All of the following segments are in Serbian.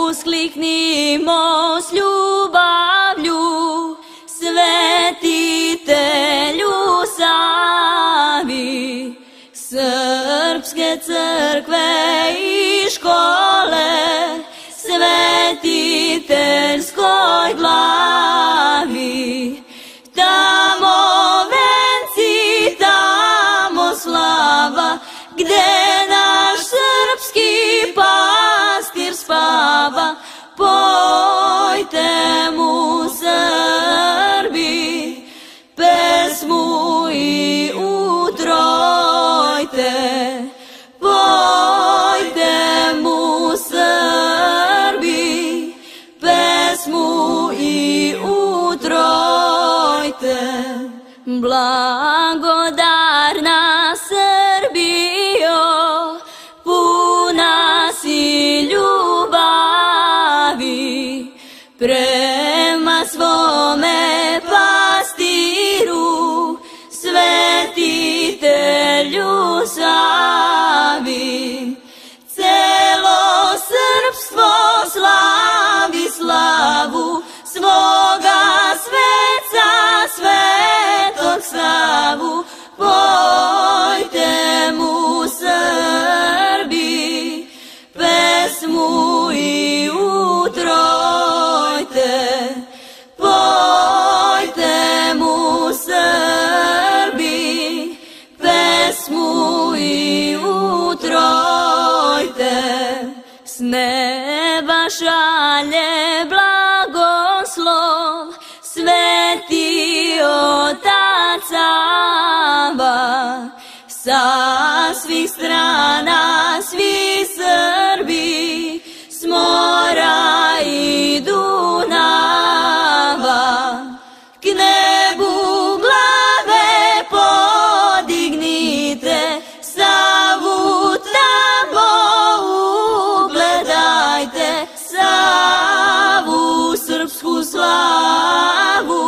Uskliknimo s ljubavlju, Svetitelju Savi, Srpske crkve i škole, svetiteljskoj glavi. Tamo venci, tamo slava, gde naš srpski pastir spava. Pojte mu, Srbi, pesmu i utrojte. Pojte mu, Srbi, pesmu i utrojte. Blagodarna Srbijo, puna si ljubavi, prema svome pastiru, Svetitelju Savi. Celo srpstvo slavi slavu svoga sveca, Svetog Savu. Pojte mu, Srbi, pesmu i utrojte. Pojte mu, Srbi, pesmu i utrojte. S neba šalje blagoslov Sveti Otac Sava. Sa svih strana svi Srbi, s mora i Dunava. K nebu glave podignite, Savu tamo ugledajte. Savu, srpsku slavu,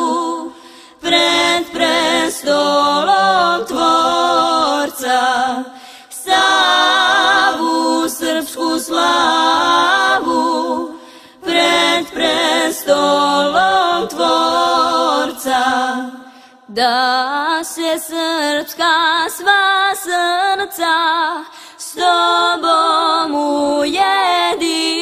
pred prestolom Tvorca. Savu, srpsku slavu, pred prestolom Tvorca. Da se srpska sva srca s tobom ujedine,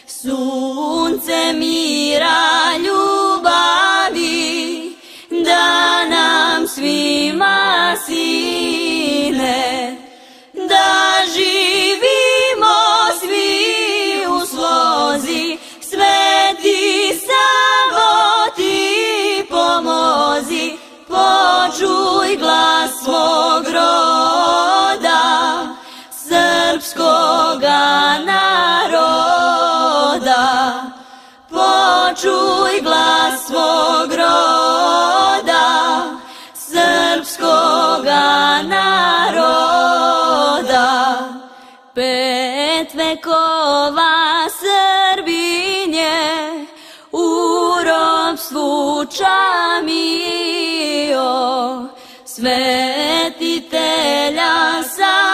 sunce mira ljubavi da nam svima sine. Da živimo svi u slozi, Sveti Savo ti pomozi. Počuj glas svog roda, srpskoga naroda. Počuj glas svog roda, srpskoga naroda. 5 vekova Srbinje u ropstvu čamio, Svetitelja Sava